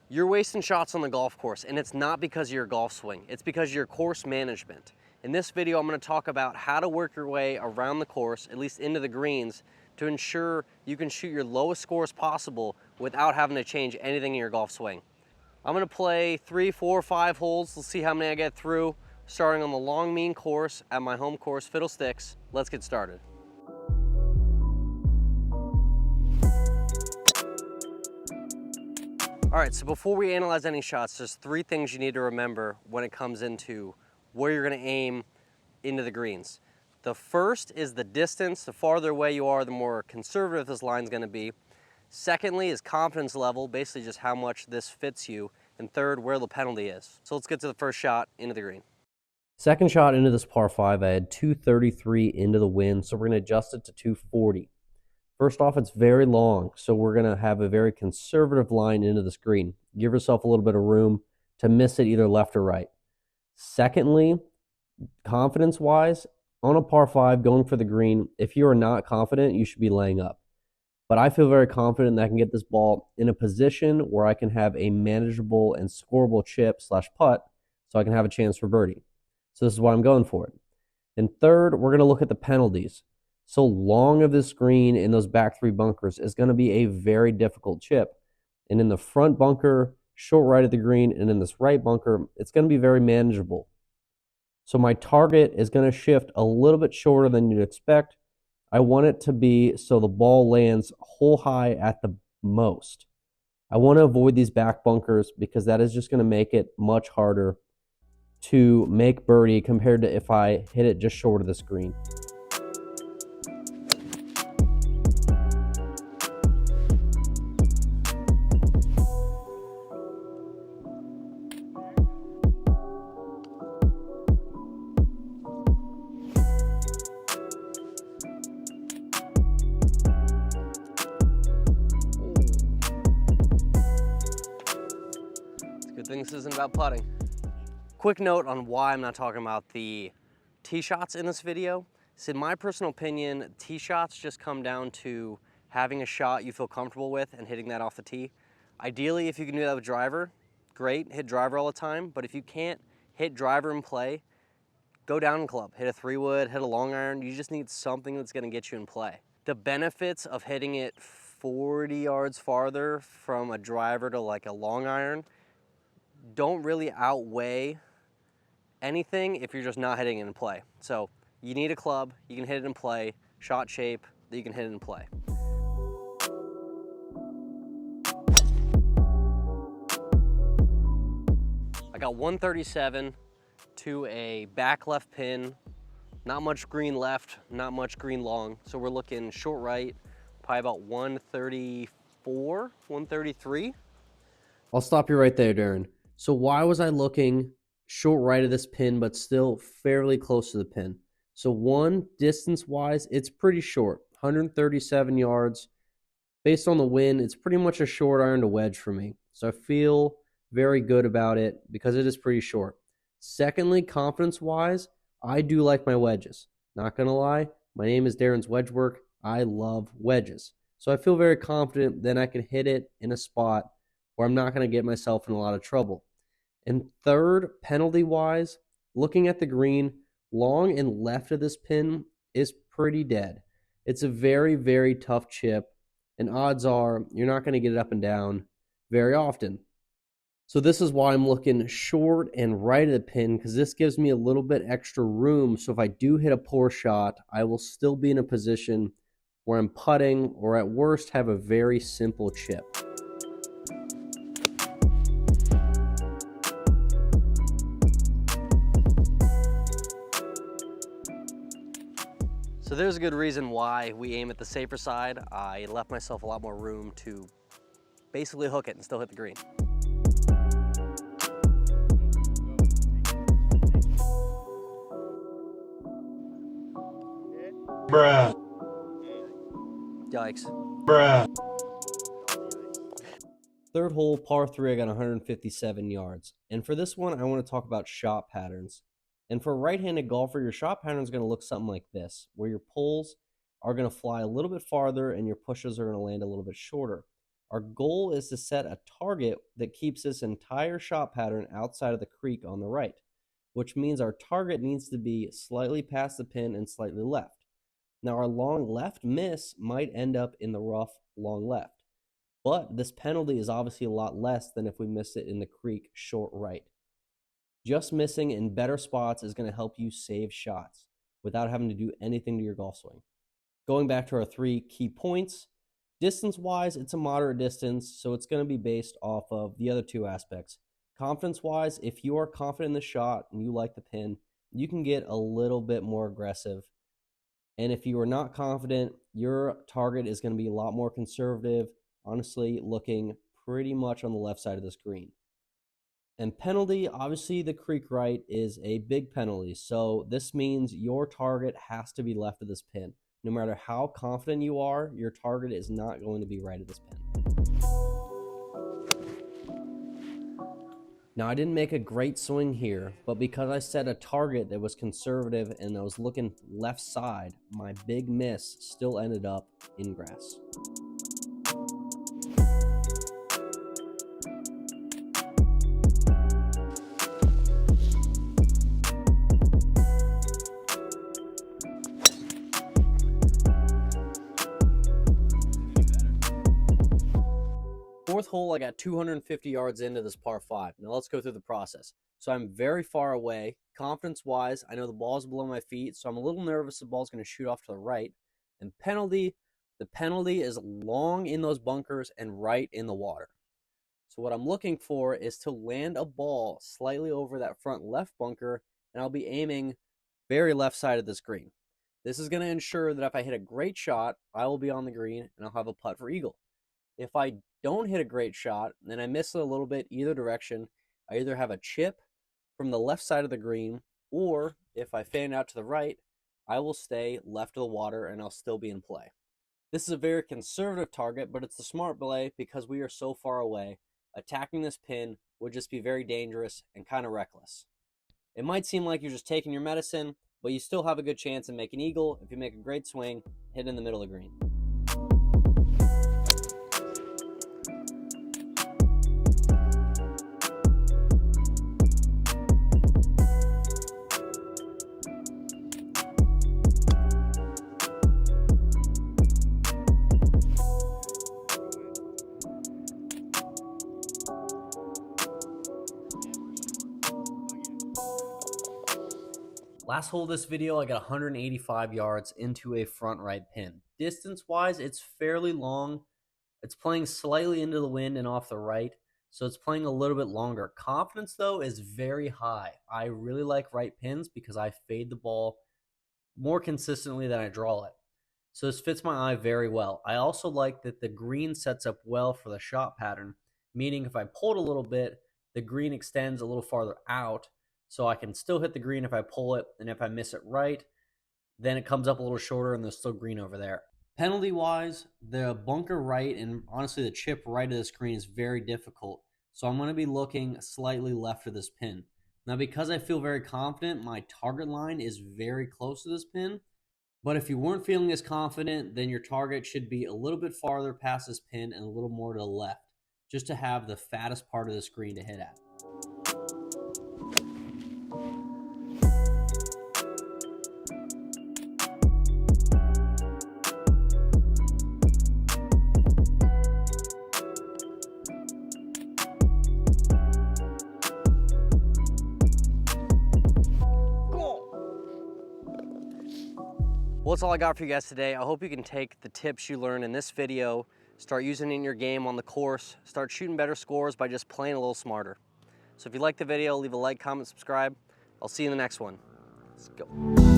You're wasting shots on the golf course, and it's not because of your golf swing. It's because of your course management. In this video, I'm going to talk about how to work your way around the course, at least into the greens, to ensure you can shoot your lowest scores possible without having to change anything in your golf swing. I'm going to play 3, 4, 5 holes. Let's see how many I get through, starting on the long mean course at my home course, Fiddlesticks. Let's get started. All right, so before we analyze any shots, there's 3 things you need to remember when it comes into where you're gonna aim into the greens. The first is the distance. The farther away you are, the more conservative this line's gonna be. Secondly is confidence level, basically just how much this fits you. And third, where the penalty is. So let's get to the first shot into the green. Second shot into this par 5, I had 233 into the wind, so we're gonna adjust it to 240. First off, it's very long, so we're going to have a very conservative line into this green. Give yourself a little bit of room to miss it either left or right. Secondly, confidence-wise, on a par 5 going for the green, if you are not confident, you should be laying up. But I feel very confident that I can get this ball in a position where I can have a manageable and scoreable chip / putt so I can have a chance for birdie. So this is why I'm going for it. And third, we're going to look at the penalties. So long of this green in those back 3 bunkers is going to be a very difficult chip. And in the front bunker, short right of the green, and in this right bunker, it's going to be very manageable. So my target is going to shift a little bit shorter than you'd expect. I want it to be so the ball lands hole high at the most. I want to avoid these back bunkers because that is just going to make it much harder to make birdie compared to if I hit it just short of this green. Good thing this isn't about putting. Quick note on why I'm not talking about the tee shots in this video. So in my personal opinion, tee shots just come down to having a shot you feel comfortable with and hitting that off the tee. Ideally, if you can do that with driver, great, hit driver all the time. But if you can't hit driver in play, go down in club, hit a 3-wood, hit a long iron. You just need something that's gonna get you in play. The benefits of hitting it 40 yards farther from a driver to like a long iron don't really outweigh anything if you're just not hitting it in play. So you need a club, you can hit it in play, shot shape that you can hit it in play. I got 137 to a back left pin, not much green left, not much green long. So we're looking short right, probably about 134, 133. I'll stop you right there, Darren. So why was I looking short right of this pin, but still fairly close to the pin? So one, distance-wise, it's pretty short, 137 yards. Based on the wind, it's pretty much a short iron to wedge for me. So I feel very good about it because it is pretty short. Secondly, confidence-wise, I do like my wedges. Not going to lie, my name is Darren's Wedge Work. I love wedges. So I feel very confident that I can hit it in a spot where I'm not going to get myself in a lot of trouble. And third, penalty-wise, looking at the green, long and left of this pin is pretty dead. It's a very, very tough chip, and odds are you're not going to get it up and down very often. So this is why I'm looking short and right of the pin, because this gives me a little bit extra room. So if I do hit a poor shot, I will still be in a position where I'm putting, or at worst have a very simple chip. So there's a good reason why we aim at the safer side. I left myself a lot more room to basically hook it and still hit the green. Bruh. Yikes. Bruh. Third hole, par 3, I got 157 yards. And for this one, I want to talk about shot patterns. And for a right-handed golfer, your shot pattern is going to look something like this, where your pulls are going to fly a little bit farther and your pushes are going to land a little bit shorter. Our goal is to set a target that keeps this entire shot pattern outside of the creek on the right, which means our target needs to be slightly past the pin and slightly left. Now our long left miss might end up in the rough long left, but this penalty is obviously a lot less than if we miss it in the creek short right. Just missing in better spots is going to help you save shots without having to do anything to your golf swing. Going back to our 3 key points, distance-wise, it's a moderate distance, so it's going to be based off of the other 2 aspects. Confidence-wise, if you are confident in the shot and you like the pin, you can get a little bit more aggressive. And if you are not confident, your target is going to be a lot more conservative, honestly looking pretty much on the left side of this green. And penalty, obviously the creek right is a big penalty, so this means your target has to be left of this pin. No matter how confident you are, your target is not going to be right at this pin. Now, I didn't make a great swing here, but because I set a target that was conservative and I was looking left side, my big miss still ended up in grass. Fourth hole, I got 250 yards into this par 5. Now let's go through the process. So I'm very far away. Confidence-wise, I know the ball's below my feet, so I'm a little nervous the ball's going to shoot off to the right. And penalty, the penalty is long in those bunkers and right in the water. So what I'm looking for is to land a ball slightly over that front left bunker, and I'll be aiming very left side of this green. This is going to ensure that if I hit a great shot, I will be on the green and I'll have a putt for eagle. If I don't hit a great shot and I miss it a little bit either direction, I either have a chip from the left side of the green, or if I fan out to the right, I will stay left of the water and I'll still be in play. This is a very conservative target, but it's the smart play because we are so far away. Attacking this pin would just be very dangerous and kind of reckless. It might seem like you're just taking your medicine, but you still have a good chance of making eagle if you make a great swing, hit in the middle of the green. Last hole of this video, I got 185 yards into a front right pin. Distance-wise, it's fairly long. It's playing slightly into the wind and off the right, so it's playing a little bit longer. Confidence, though, is very high. I really like right pins because I fade the ball more consistently than I draw it. So this fits my eye very well. I also like that the green sets up well for the shot pattern, meaning if I pull it a little bit, the green extends a little farther out, so I can still hit the green if I pull it, and if I miss it right, then it comes up a little shorter and there's still green over there. Penalty-wise, the bunker right and honestly the chip right of this green is very difficult, so I'm going to be looking slightly left of this pin. Now, because I feel very confident, my target line is very close to this pin, but if you weren't feeling as confident, then your target should be a little bit farther past this pin and a little more to the left, just to have the fattest part of the screen to hit at. Well, that's all I got for you guys today. I hope you can take the tips you learned in this video, start using it in your game on the course, start shooting better scores by just playing a little smarter. So if you liked the video, leave a like, comment, subscribe. I'll see you in the next one. Let's go.